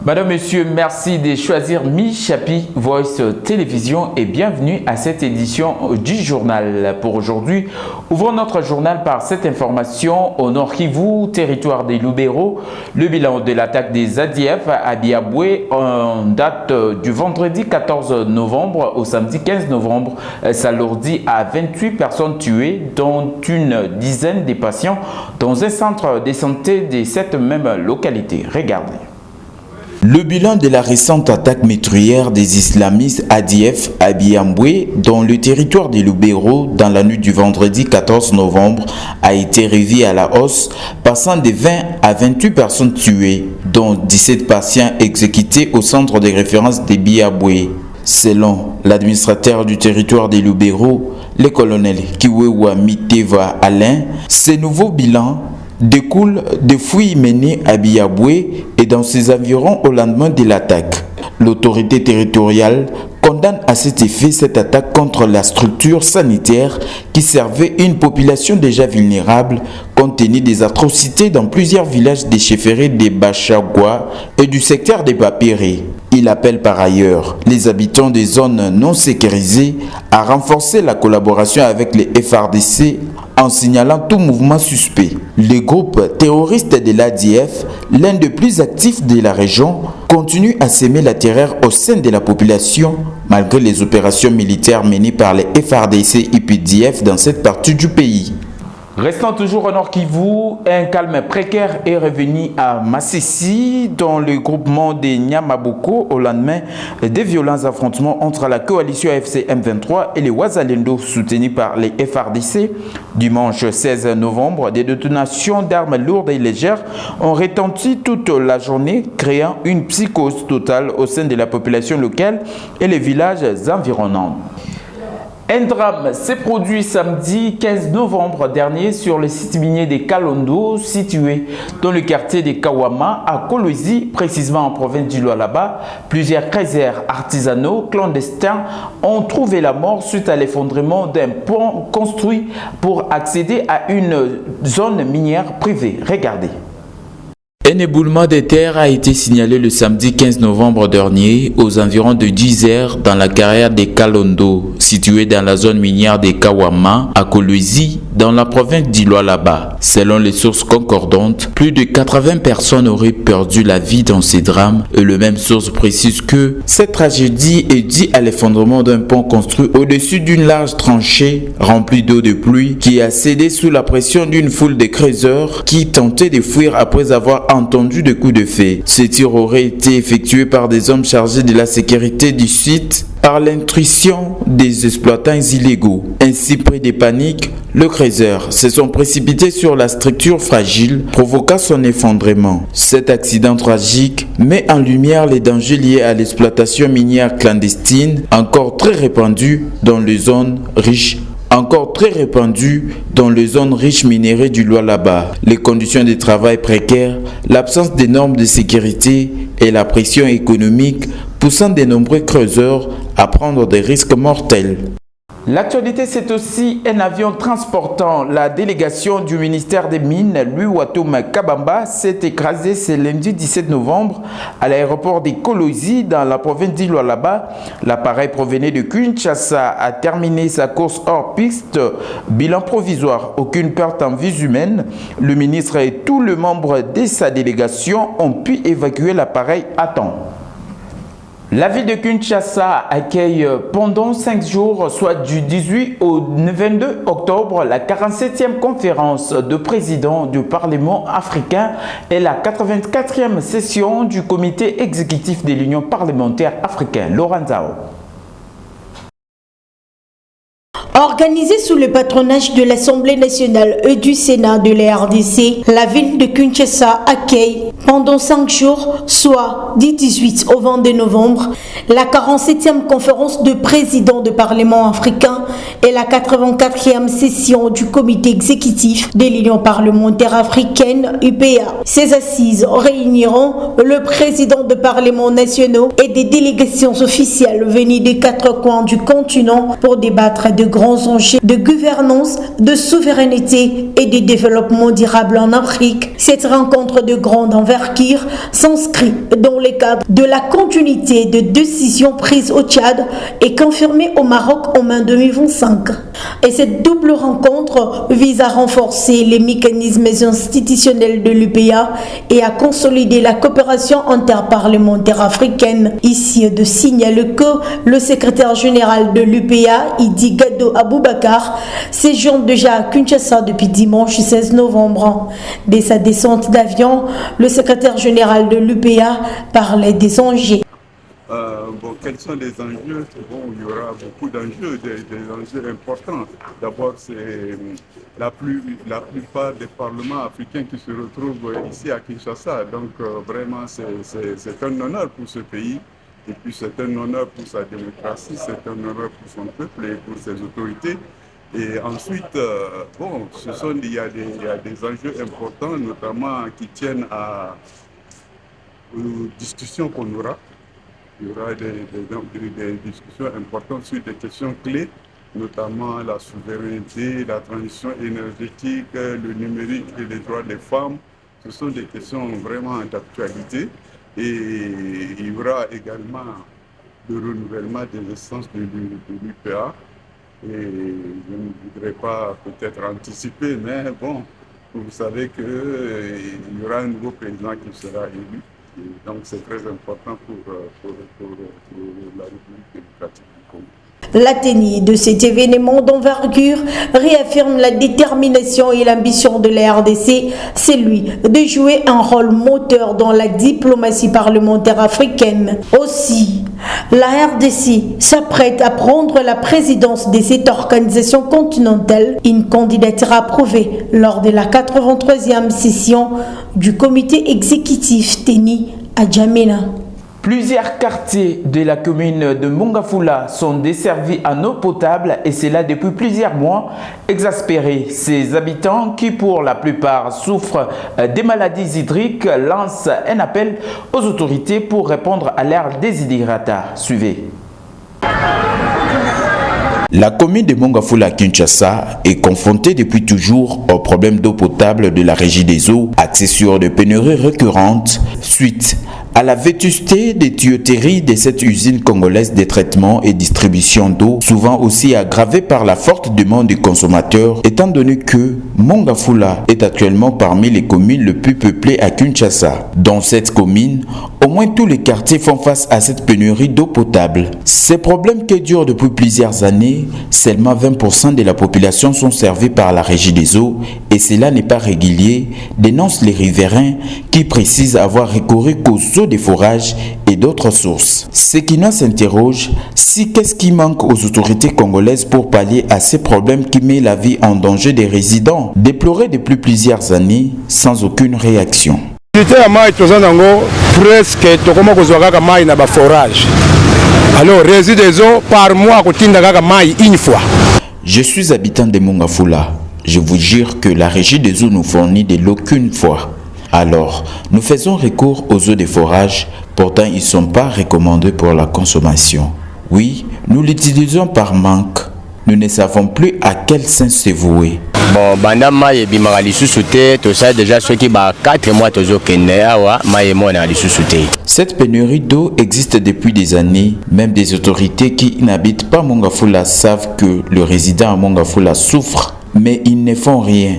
Madame, Monsieur, merci de choisir Mi-Chapi Voice Télévision et bienvenue à cette édition du journal. Pour aujourd'hui, ouvrons notre journal par cette information au Nord Kivu, territoire des Lubero. Le bilan de l'attaque des ADF à Biaboué en date du vendredi 14 novembre au samedi 15 novembre s'alourdit à 28 personnes tuées, dont une dizaine de patients dans un centre de santé de cette même localité. Regardez. Le bilan de la récente attaque meurtrière des islamistes ADF à Biamboué, dans le territoire des Lubero, dans la nuit du vendredi 14 novembre, a été revu à la hausse, passant de 20 à 28 personnes tuées, dont 17 patients exécutés au centre de référence de Biamboué. Selon l'administrateur du territoire des Lubero, le colonel Kiwewa Miteva Alain, ce nouveau bilan découle des fouilles menées à Biaboué et dans ses environs au lendemain de l'attaque. L'autorité territoriale condamne à cet effet cette attaque contre la structure sanitaire qui servait une population déjà vulnérable compte tenu des atrocités dans plusieurs villages des chefferies des Bachagua et du secteur des Papérés. Il appelle par ailleurs les habitants des zones non sécurisées à renforcer la collaboration avec les FARDC en signalant tout mouvement suspect. Le groupe terroriste de l'ADF, l'un des plus actifs de la région, continue à semer la terreur au sein de la population malgré les opérations militaires menées par les FARDC et UPDF dans cette partie du pays. Restant toujours au Nord Kivu, un calme précaire est revenu à Massissi dans le groupement des Nyamaboko au lendemain des violents affrontements entre la coalition AFC M23 et les Wazalendo soutenus par les FARDC. Dimanche 16 novembre, des détonations d'armes lourdes et légères ont retenti toute la journée, créant une psychose totale au sein de la population locale et les villages environnants. Un drame s'est produit samedi 15 novembre dernier sur le site minier de Kalondo, situé dans le quartier de Kawama à Kolwezi, précisément en province du Lualaba. Plusieurs créateurs artisanaux clandestins ont trouvé la mort suite à l'effondrement d'un pont construit pour accéder à une zone minière privée. Regardez. Un éboulement de terre a été signalé le samedi 15 novembre dernier aux environs de 10 heures dans la carrière de Kalondo, située dans la zone minière de Kawama à Kolwezi, dans la province du Lualaba. Selon les sources concordantes, plus de 80 personnes auraient perdu la vie dans ces drames et le même source précise que cette tragédie est due à l'effondrement d'un pont construit au-dessus d'une large tranchée remplie d'eau de pluie qui a cédé sous la pression d'une foule de creuseurs qui tentaient de fuir après avoir entendu des coups de feu. Ce tir aurait été effectué par des hommes chargés de la sécurité du site par l'intrusion des exploitants illégaux. Ainsi, pris de panique, le creuseur se sont précipités sur la structure fragile, provoquant son effondrement. Cet accident tragique met en lumière les dangers liés à l'exploitation minière clandestine, encore très répandue dans les zones riches minérées du Lualaba. Les conditions de travail précaires, l'absence de normes de sécurité et la pression économique poussant de nombreux creuseurs à prendre des risques mortels. L'actualité, c'est aussi un avion transportant la délégation du ministère des Mines, Louis-Watum Kabamba, s'est écrasé ce lundi 17 novembre à l'aéroport de Kolwezi dans la province du Lualaba. L'appareil provenait de Kinshasa a terminé sa course hors piste. Bilan provisoire, aucune perte en vies humaines. Le ministre et tous les membres de sa délégation ont pu évacuer l'appareil à temps. La ville de Kinshasa accueille pendant 5 jours, soit du 18 au 22 octobre, la 47e conférence de présidents du Parlement africain et la 84e session du comité exécutif de l'Union parlementaire africaine. Laurent Zao. Organisée sous le patronage de l'Assemblée nationale et du Sénat de la RDC, la ville de Kinshasa accueille pendant 5 jours, soit du 18 au 22 novembre, la 47e conférence de présidents du Parlement africain et la 84e session du comité exécutif de l'Union parlementaire africaine UPA. Ces assises réuniront le président de parlements nationaux et des délégations officielles venues des 4 coins du continent pour débattre de grands grands enjeux de gouvernance, de souveraineté et de développement durable en Afrique. Cette rencontre de grande envergure s'inscrit dans le cadre de la continuité de décisions prises au Tchad et confirmées au Maroc en mai 2025. Et cette double rencontre vise à renforcer les mécanismes institutionnels de l'UPA et à consolider la coopération interparlementaire africaine. Ici, de signaler que le secrétaire général de l'UPA, Idi Gado Aboubakar, séjourne déjà à Kinshasa depuis dimanche 16 novembre. Dès sa descente d'avion, le secrétaire général de l'UPA parlait des enjeux. Quels sont les enjeux? Il y aura beaucoup d'enjeux, des enjeux importants. D'abord, c'est la plupart des parlements africains qui se retrouvent ici à Kinshasa. Donc, vraiment, c'est un honneur pour ce pays. Et puis, c'est un honneur pour sa démocratie, c'est un honneur pour son peuple et pour ses autorités. Et ensuite, il y a des enjeux importants, notamment qui tiennent aux discussions qu'on aura. Il y aura des discussions importantes sur des questions clés, notamment la souveraineté, la transition énergétique, le numérique et les droits des femmes. Ce sont des questions vraiment d'actualité. Et il y aura également le renouvellement des essences de l'UPA. Et je ne voudrais pas peut-être anticiper, mais bon, vous savez qu'il y aura un nouveau président qui sera élu. Et donc c'est très important pour la République démocratique du Congo. La tenue de cet événement d'envergure réaffirme la détermination et l'ambition de la RDC, celui de jouer un rôle moteur dans la diplomatie parlementaire africaine. Aussi, la RDC s'apprête à prendre la présidence de cette organisation continentale, une candidature approuvée lors de la 83e session du comité exécutif TENI à Djamena. Plusieurs quartiers de la commune de Mongafula sont desservis en eau potable et c'est là depuis plusieurs mois. Exaspérés, ces habitants qui pour la plupart souffrent des maladies hydriques lancent un appel aux autorités pour répondre à leurs desiderata. Suivez. La commune de Mongafula Kinshasa est confrontée depuis toujours au problème d'eau potable de la régie des eaux, axée sur des pénuries récurrentes suite à la vétusté des tuyauteries de cette usine congolaise de traitement et distribution d'eau, souvent aussi aggravée par la forte demande des consommateurs, étant donné que Mongafula est actuellement parmi les communes les plus peuplées à Kinshasa. Dans cette commune, au moins tous les quartiers font face à cette pénurie d'eau potable. Ces problèmes qui durent depuis plusieurs années, seulement 20% de la population sont servis par la régie des eaux et cela n'est pas régulier, dénoncent les riverains qui précisent avoir recouru qu'aux eaux des forages et d'autres sources. Ce qui nous s'interroge, si qu'est-ce qui manque aux autorités congolaises pour pallier à ces problèmes qui mettent la vie en danger des résidents, déplorés depuis plusieurs années sans aucune réaction. Presque tokoma kozwaka mai na ba forage. Alors résidus des eaux par mois kotinda kaka mai une fois. Je suis habitant de Mongafula. Je vous jure que la régie des eaux nous fournit de l'eau qu'une fois. Alors, nous faisons recours aux eaux de forage, pourtant ils ne sont pas recommandés pour la consommation. Oui, nous l'utilisons par manque. Nous ne savons plus à quel sens se vouer. Bon, bandama et bimara lisusuté, tout ça déjà ceux qui ba 4 mois tozo kenya wa maïmo na lisusuté. Cette pénurie d'eau existe depuis des années. Même des autorités qui n'habitent pas Mongafula savent que le résident à Mongafula souffre, mais ils ne font rien.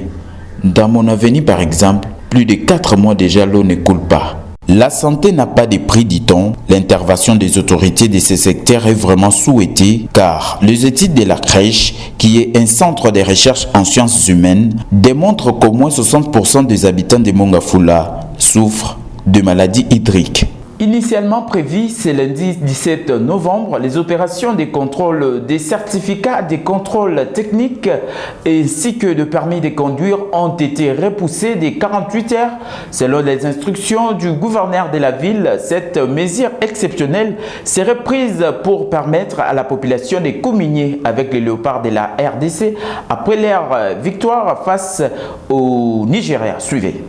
Dans mon avenir par exemple, plus de 4 mois déjà l'eau ne coule pas. La santé n'a pas de prix, dit-on. L'intervention des autorités de ce secteur est vraiment souhaitée car les études de la crèche, qui est un centre de recherche en sciences humaines, démontrent qu'au moins 60% des habitants de Mongafula souffrent de maladies hydriques. Initialement prévu ce lundi 17 novembre, les opérations de contrôle des certificats de contrôle technique ainsi que de permis de conduire ont été repoussées de 48 heures. Selon les instructions du gouverneur de la ville, cette mesure exceptionnelle serait prise pour permettre à la population de communier avec les léopards de la RDC après leur victoire face au Nigeria. Suivez.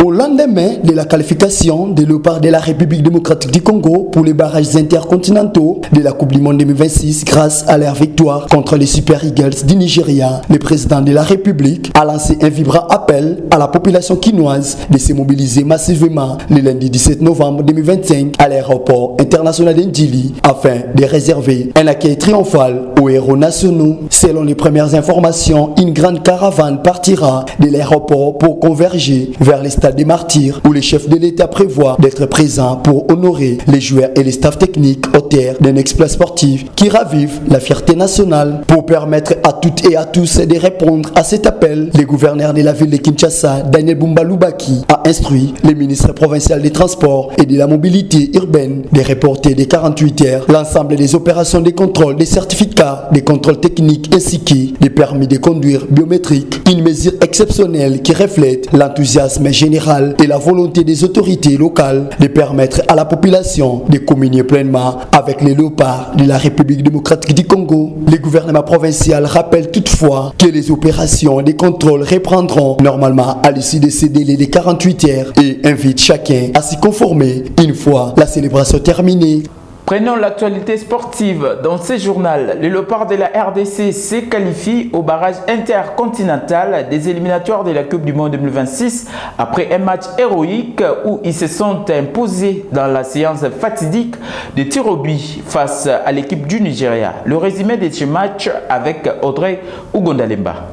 Au lendemain de la qualification des Léopards de la République démocratique du Congo pour les barrages intercontinentaux de la Coupe du Monde 2026 grâce à leur victoire contre les Super Eagles du Nigeria, le président de la République a lancé un vibrant appel à la population quinoise de se mobiliser massivement le lundi 17 novembre 2025 à l'aéroport international d'Ndjili afin de réserver un accueil triomphal aux héros nationaux. Selon les premières informations, une grande caravane partira de l'aéroport pour converger vers les stades des Martyrs où les chefs de l'État prévoient d'être présents pour honorer les joueurs et les staffs techniques au terme d'un exploit sportif qui ravive la fierté nationale. Pour permettre à toutes et à tous de répondre à cet appel, le gouverneur de la ville de Kinshasa, Daniel Bumba Lubaki, a instruit le ministre provincial des Transports et de la Mobilité urbaine de reporter de 48 heures l'ensemble des opérations de contrôle des certificats, des contrôles techniques ainsi que des permis de conduire biométriques. Une mesure exceptionnelle qui reflète l'enthousiasme général et la volonté des autorités locales de permettre à la population de communier pleinement avec les léopards de la République démocratique du Congo. Le gouvernement provincial rappelle toutefois que les opérations de contrôle reprendront normalement à l'issue de ces délais de 48 heures et invite chacun à s'y conformer une fois la célébration terminée. Prenons l'actualité sportive. Dans ce journal, le Léopard de la RDC se qualifie au barrage intercontinental des éliminatoires de la Coupe du Monde 2026 après un match héroïque où ils se sont imposés dans la séance fatidique de tir au but face à l'équipe du Nigeria. Le résumé de ce match avec Audrey Ugondalemba.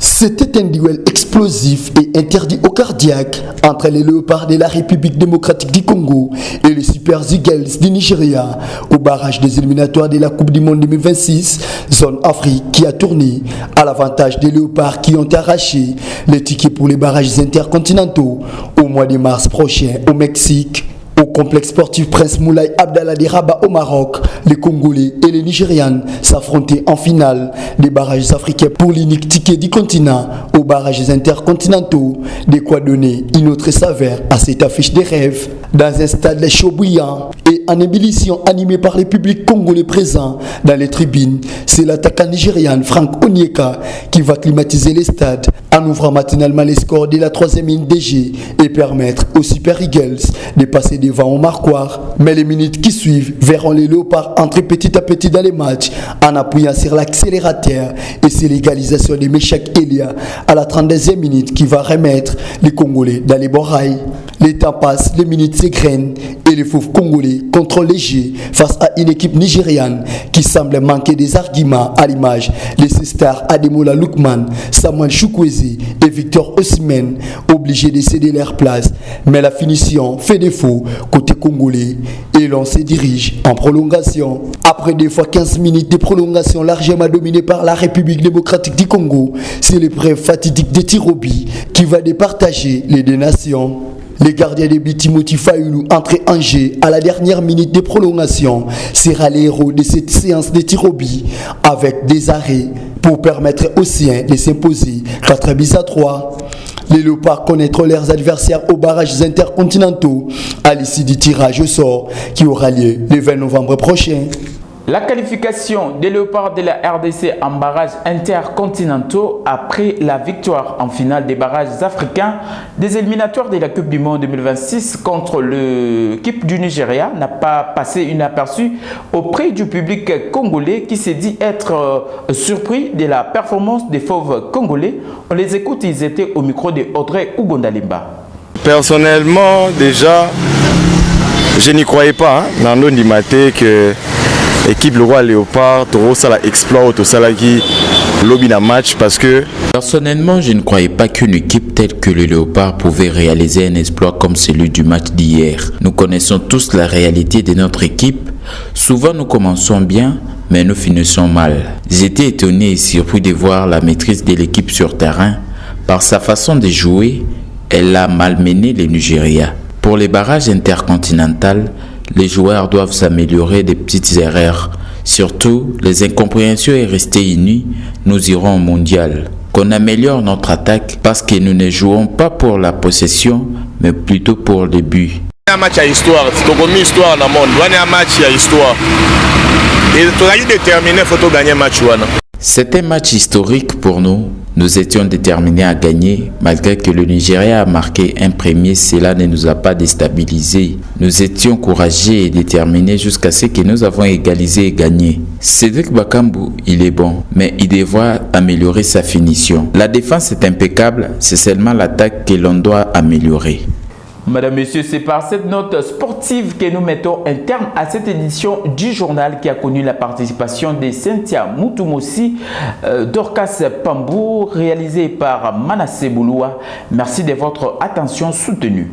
C'était un duel explosif et interdit au cardiaque entre les Léopards de la République démocratique du Congo et les Super Eagles du Nigeria au barrage des éliminatoires de la Coupe du Monde 2026, zone Afrique qui a tourné à l'avantage des Léopards qui ont arraché les tickets pour les barrages intercontinentaux au mois de mars prochain au Mexique. Au complexe sportif Prince Moulay Abdallah de Rabat au Maroc, les Congolais et les Nigérians s'affrontaient en finale des barrages africains pour l'unique ticket du continent aux barrages intercontinentaux, de quoi donner une autre saveur à cette affiche des rêves. Dans un stade chaud bouillant et en ébullition animé par le public congolais présent dans les tribunes, c'est l'attaquant nigérian Frank Onyeka qui va climatiser les stades en ouvrant matinalement les scores de la 3e minute DG et permettre aux Super Eagles de passer devant au marquoir. Mais les minutes qui suivent verront les Léopards entrer petit à petit dans les matchs en appuyant sur l'accélérateur et c'est l'égalisation de Meshak Elia à la 32e minute qui va remettre les Congolais dans les bons rails. Les temps passent, les minutes s'égrènent et les fauves congolais contrôlent les jeux face à une équipe nigériane qui semble manquer des arguments à l'image les stars Ademola Lookman, Samuel Chukwueze et Victor Osimhen obligés de céder leur place. Mais la finition fait défaut côté congolais et l'on se dirige en prolongation. Après 2 fois 15 minutes de prolongation largement dominée par la République démocratique du Congo, c'est l'épreuve fatidique des tirs au but qui va départager les deux nations. Les gardiens de but Timothy Fayulu, entré en jeu à la dernière minute de prolongation, sera les héros de cette séance de tir au but avec des arrêts pour permettre aux siens de s'imposer 4-3. Les Léopards connaîtront leurs adversaires aux barrages intercontinentaux à l'issue du tirage au sort qui aura lieu le 20 novembre prochain. La qualification des Léopards de la RDC en barrages intercontinentaux après la victoire en finale des barrages africains des éliminatoires de la Coupe du Monde 2026 contre l'équipe du Nigeria n'a pas passé inaperçu auprès du public congolais qui s'est dit être surpris de la performance des fauves congolais. On les écoute, ils étaient au micro de Audrey Ugondalimba. Personnellement, déjà, je n'y croyais pas. Nando Ndimate que l'équipe le roi Léopard, Toro Sala exploit, Tosala qui lobby dans match parce que... Personnellement, je ne croyais pas qu'une équipe telle que le Léopard pouvait réaliser un exploit comme celui du match d'hier. Nous connaissons tous la réalité de notre équipe. Souvent, nous commençons bien, mais nous finissons mal. J'étais étonné et surpris de voir la maîtrise de l'équipe sur terrain. Par sa façon de jouer, elle a malmené le Nigeria. Pour les barrages intercontinentaux, les joueurs doivent s'améliorer des petites erreurs. Surtout, les incompréhensions et rester unis, nous irons au mondial. Qu'on améliore notre attaque parce que nous ne jouons pas pour la possession, mais plutôt pour le but. Un match à histoire, c'est comme une histoire dans le monde. Un match à histoire. Et tu as déterminé, il faut gagner un match. C'est un match historique pour nous. Nous étions déterminés à gagner. Malgré que le Nigeria a marqué un premier, cela ne nous a pas déstabilisés. Nous étions courageux et déterminés jusqu'à ce que nous avons égalisé et gagné. Cédric Bakambu, il est bon, mais il devra améliorer sa finition. La défense est impeccable, c'est seulement l'attaque que l'on doit améliorer. Madame, Monsieur, c'est par cette note sportive que nous mettons un terme à cette édition du journal qui a connu la participation de Cynthia Moutoumossi, Dorcas Pambou, réalisée par Manassé Bouloua. Merci de votre attention soutenue.